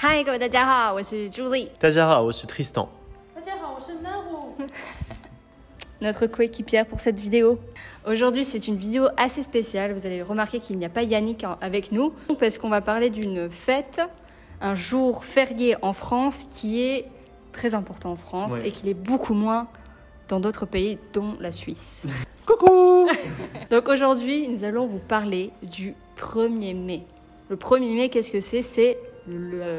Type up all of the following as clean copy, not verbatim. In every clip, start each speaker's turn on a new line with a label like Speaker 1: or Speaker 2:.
Speaker 1: 嗨，各位大家好，我是朱莉。
Speaker 2: 大家好，我是 Tristan.
Speaker 3: 大家好，我是 Naru.
Speaker 1: Notre coéquipière pour cette vidéo. Aujourd'hui, c'est une vidéo assez spéciale. Vous allez remarquer qu'il n'y a pas Yannick avec nous parce qu'on va parler d'une fête, un jour férié en France qui est très important en France et qui l'est beaucoup moins dans d'autres pays, dont la Suisse.
Speaker 2: Coucou.
Speaker 1: Donc aujourd'hui, nous allons vous parler du 1er mai. Le 1er mai, qu'est-ce que c'est? C'est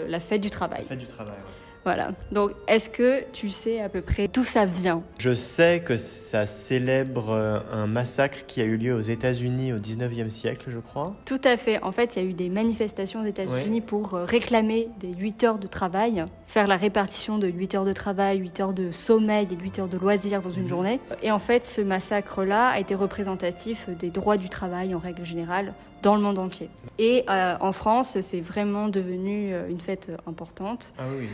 Speaker 1: la fête du travail.
Speaker 2: La fête du travail, ouais.
Speaker 1: Voilà. Donc, est-ce que tu sais à peu près d'où ça vient?
Speaker 2: Je sais que ça célèbre un massacre qui a eu lieu aux États-Unis au 19e siècle, je crois.
Speaker 1: Tout à fait. En fait, il y a eu des manifestations aux États-Unis pour réclamer des 8 heures de travail, faire la répartition de 8 heures de travail, 8 heures de sommeil et 8 heures de loisirs dans une journée. Et en fait, ce massacre-là a été représentatif des droits du travail en règle générale dans le monde entier. Et en France, c'est vraiment devenu une fête importante.
Speaker 2: Ah oui.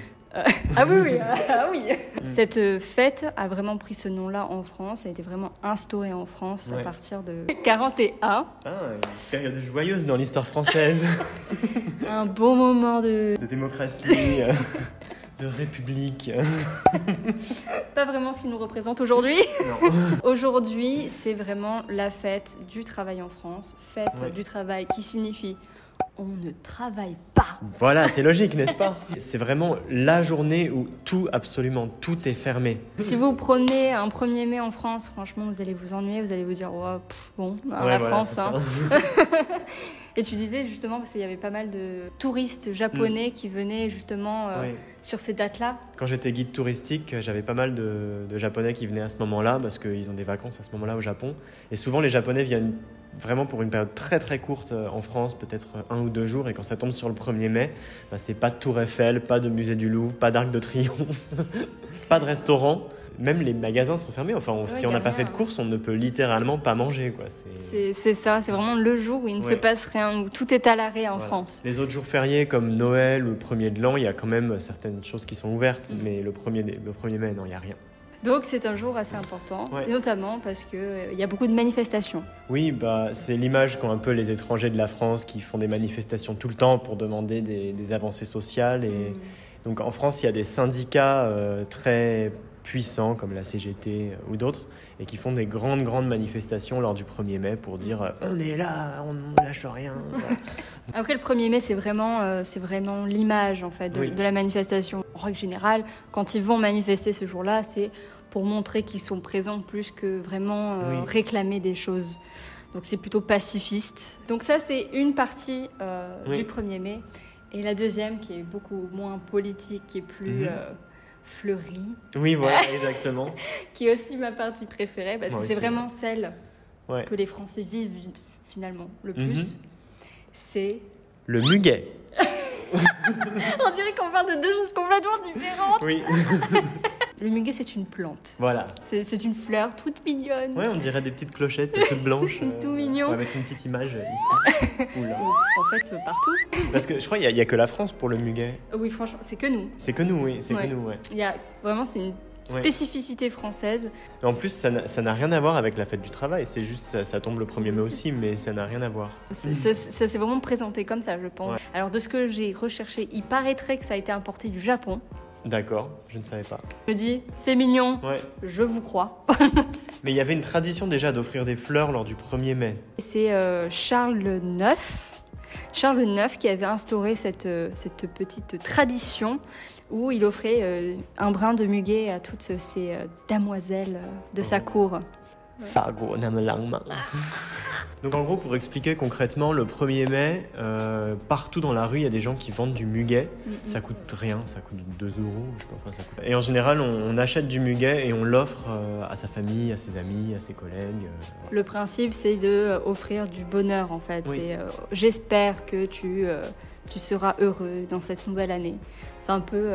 Speaker 1: Oui. Cette fête a vraiment pris ce nom-là en France, a été vraiment instaurée en France à partir de 41.
Speaker 2: Ah, une période joyeuse dans l'histoire française.
Speaker 1: Un bon moment de
Speaker 2: démocratie, de république.
Speaker 1: Pas vraiment ce qui nous représente aujourd'hui. Aujourd'hui, c'est vraiment la fête du travail en France, fête du travail qui signifie on ne travaille pas.
Speaker 2: Voilà, c'est logique, n'est-ce pas? C'est vraiment la journée où absolument tout est fermé.
Speaker 1: Si vous prenez un 1er mai en France, franchement, vous allez vous ennuyer, vous allez vous dire, la France. Hein. Et tu disais justement, parce qu'il y avait pas mal de touristes japonais qui venaient justement sur ces dates-là.
Speaker 2: Quand j'étais guide touristique, j'avais pas mal de Japonais qui venaient à ce moment-là, parce qu'ils ont des vacances à ce moment-là au Japon. Et souvent, les Japonais viennent vraiment pour une période très très courte en France, peut-être 1 ou 2 jours, et quand ça tombe sur le 1er mai, c'est pas de Tour Eiffel, pas de musée du Louvre, pas d'Arc de Triomphe, pas de restaurant. Même les magasins sont fermés. Enfin, si on n'a pas fait de courses, on ne peut littéralement pas manger, quoi.
Speaker 1: C'est ça, c'est vraiment le jour où il ne se passe rien, où tout est à l'arrêt en France.
Speaker 2: Les autres jours fériés comme Noël ou le 1er de l'an, il y a quand même certaines choses qui sont ouvertes, mais le 1er mai, non, il n'y a rien.
Speaker 1: Donc c'est un jour assez important, notamment parce qu'il y a beaucoup de manifestations.
Speaker 2: Oui, c'est l'image qu'ont un peu les étrangers de la France qui font des manifestations tout le temps pour demander des avancées sociales. Et donc en France, il y a des syndicats très puissants comme la CGT ou d'autres et qui font des grandes manifestations lors du 1er mai pour dire on est là, on ne lâche rien.
Speaker 1: Après le 1er mai, c'est vraiment l'image en fait de la manifestation. En règle générale, quand ils vont manifester ce jour-là, c'est pour montrer qu'ils sont présents plus que vraiment réclamer des choses. Donc c'est plutôt pacifiste. Donc ça, c'est une partie du 1er mai. Et la deuxième, qui est beaucoup moins politique, qui est plus fleurie.
Speaker 2: Oui, voilà, exactement.
Speaker 1: Qui est aussi ma partie préférée, parce que c'est vraiment celle que les Français vivent finalement le plus. C'est
Speaker 2: le muguet.
Speaker 1: On dirait qu'on parle de deux choses complètement différentes.
Speaker 2: Oui. Le
Speaker 1: muguet, c'est une plante.
Speaker 2: Voilà.
Speaker 1: C'est une fleur toute mignonne.
Speaker 2: Ouais, on dirait des petites clochettes toutes blanches.
Speaker 1: Tout mignon.
Speaker 2: On va mettre une petite image ici. Oula.
Speaker 1: En fait, partout.
Speaker 2: Parce que je crois qu'il n'y a que la France pour le muguet.
Speaker 1: Oui, franchement, c'est que nous.
Speaker 2: C'est que nous, oui. C'est que nous,
Speaker 1: Il y a vraiment, c'est une spécificité française.
Speaker 2: En plus, ça n'a rien à voir avec la fête du travail. C'est juste, ça tombe le 1er mai aussi, mais ça n'a rien à voir.
Speaker 1: Ça s'est vraiment présenté comme ça, je pense. Ouais. Alors, de ce que j'ai recherché, il paraîtrait que ça a été importé du Japon.
Speaker 2: D'accord, je ne savais pas.
Speaker 1: Je me dis, c'est mignon, je vous crois.
Speaker 2: Mais il y avait une tradition déjà d'offrir des fleurs lors du 1er mai.
Speaker 1: C'est Charles IX qui avait instauré cette petite tradition où il offrait un brin de muguet à toutes ces damoiselles de sa cour.
Speaker 2: Donc en gros, pour expliquer concrètement, le 1er mai, partout dans la rue, il y a des gens qui vendent du muguet. Ça coûte rien, ça coûte 2 €, je sais pas quoi ça coûte. Et en général, on achète du muguet et on l'offre à sa famille, à ses amis, à ses collègues.
Speaker 1: Le principe, c'est d'offrir du bonheur en fait. C'est j'espère que tu seras heureux dans cette nouvelle année. C'est un peu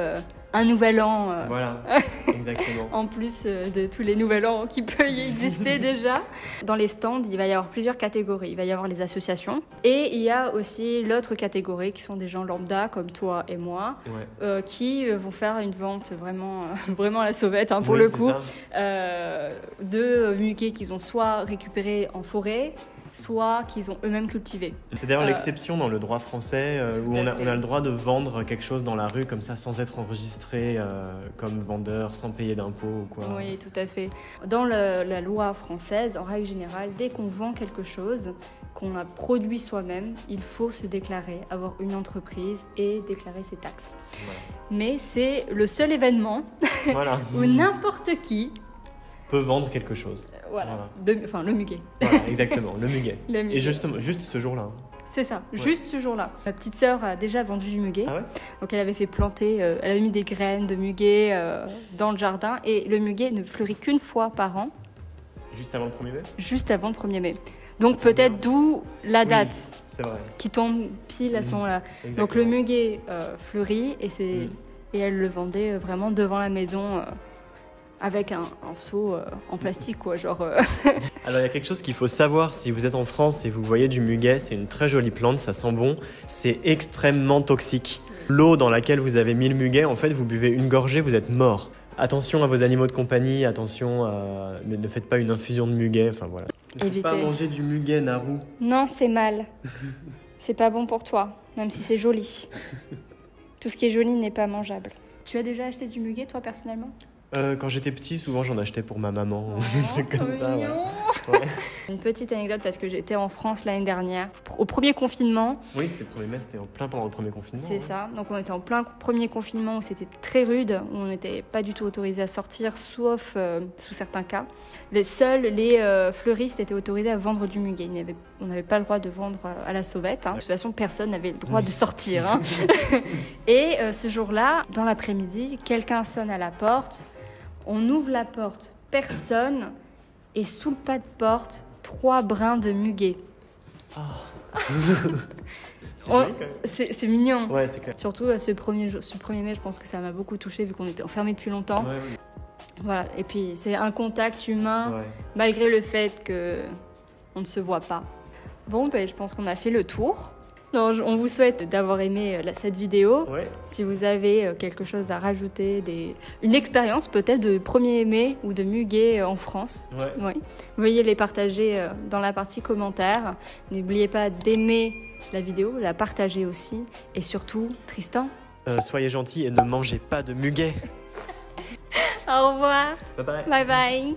Speaker 1: un nouvel an.
Speaker 2: Voilà, exactement.
Speaker 1: En plus de tous les nouvel an qui peuvent y exister déjà. Dans les stands, il va y avoir plusieurs catégories. Il va y avoir les associations et il y a aussi l'autre catégorie qui sont des gens lambda comme toi et moi qui vont faire une vente vraiment à la sauvette pour le coup de muguets qu'ils ont soit récupérés en forêt, soit qu'ils ont eux-mêmes cultivé.
Speaker 2: C'est d'ailleurs l'exception dans le droit français où on a le droit de vendre quelque chose dans la rue comme ça sans être enregistré comme vendeur, sans payer d'impôts ou quoi.
Speaker 1: Oui, tout à fait. Dans la loi française, en règle générale, dès qu'on vend quelque chose, qu'on a produit soi-même, il faut se déclarer, avoir une entreprise et déclarer ses taxes.
Speaker 2: Voilà.
Speaker 1: Mais c'est le seul événement
Speaker 2: Voilà.
Speaker 1: où n'importe qui
Speaker 2: peut vendre quelque chose.
Speaker 1: Voilà. Le muguet.
Speaker 2: Voilà, exactement, le muguet.
Speaker 1: Le muguet.
Speaker 2: Et justement, juste ce jour-là.
Speaker 1: C'est ça, juste ce jour-là. Ma petite sœur a déjà vendu du muguet.
Speaker 2: Ah ouais?
Speaker 1: Donc elle avait fait planter, elle avait mis des graines de muguet dans le jardin. Et le muguet ne fleurit qu'une fois par an.
Speaker 2: Juste avant le 1er mai?
Speaker 1: Juste avant le 1er mai. Donc peut-être d'où la date
Speaker 2: c'est vrai.
Speaker 1: qui tombe pile à ce moment-là.
Speaker 2: Exactement.
Speaker 1: Donc le muguet fleurit et elle le vendait vraiment devant la maison avec un seau en plastique, quoi. Genre,
Speaker 2: Alors il y a quelque chose qu'il faut savoir si vous êtes en France et vous voyez du muguet, c'est une très jolie plante, ça sent bon, c'est extrêmement toxique. L'eau dans laquelle vous avez mis le muguet, en fait, vous buvez une gorgée, vous êtes mort. Attention à vos animaux de compagnie, attention, ne faites pas une infusion de muguet, enfin voilà. Ne
Speaker 1: Évitez.
Speaker 2: pas manger du muguet, Naru.
Speaker 1: non, c'est mal. C'est pas bon pour toi, même si c'est joli. Tout ce qui est joli n'est pas mangeable. Tu as déjà acheté du muguet, toi, personnellement?
Speaker 2: Quand j'étais petit, souvent j'en achetais pour ma maman, des trucs comme ça. Ouais. Ouais.
Speaker 1: Une petite anecdote parce que j'étais en France l'année dernière, au premier confinement.
Speaker 2: Oui, c'était le 1er mai, c'était en plein pendant le premier confinement.
Speaker 1: C'est ça, donc on était en plein premier confinement où c'était très rude, où on n'était pas du tout autorisé à sortir, sauf sous certains cas. Seuls les fleuristes étaient autorisés à vendre du muguet. On n'avait pas le droit de vendre à la sauvette. De toute façon, personne n'avait le droit de sortir. Hein. Et ce jour-là, dans l'après-midi, quelqu'un sonne à la porte. On ouvre la porte, personne, et sous le pas de porte, 3 brins de muguet.
Speaker 2: Oh. C'est joli, quand même.
Speaker 1: C'est mignon.
Speaker 2: Ouais, c'est clair.
Speaker 1: Surtout ce 1er mai, je pense que ça m'a beaucoup touchée vu qu'on était enfermés depuis longtemps.
Speaker 2: Ouais,
Speaker 1: Voilà. Et puis c'est un contact humain,
Speaker 2: ouais.
Speaker 1: malgré le fait qu'on ne se voit pas. Bon, ben, je pense qu'on a fait le tour. Non, on vous souhaite d'avoir aimé cette vidéo.
Speaker 2: Ouais.
Speaker 1: Si vous avez quelque chose à rajouter, une expérience peut-être de 1er mai ou de muguet en France,
Speaker 2: Ouais.
Speaker 1: oui. Veuillez les partager dans la partie commentaires. N'oubliez pas d'aimer la vidéo, la partager aussi. Et surtout, Tristan,
Speaker 2: Soyez gentils et ne mangez pas de muguet.
Speaker 1: au revoir.
Speaker 2: Bye bye.
Speaker 1: Bye bye.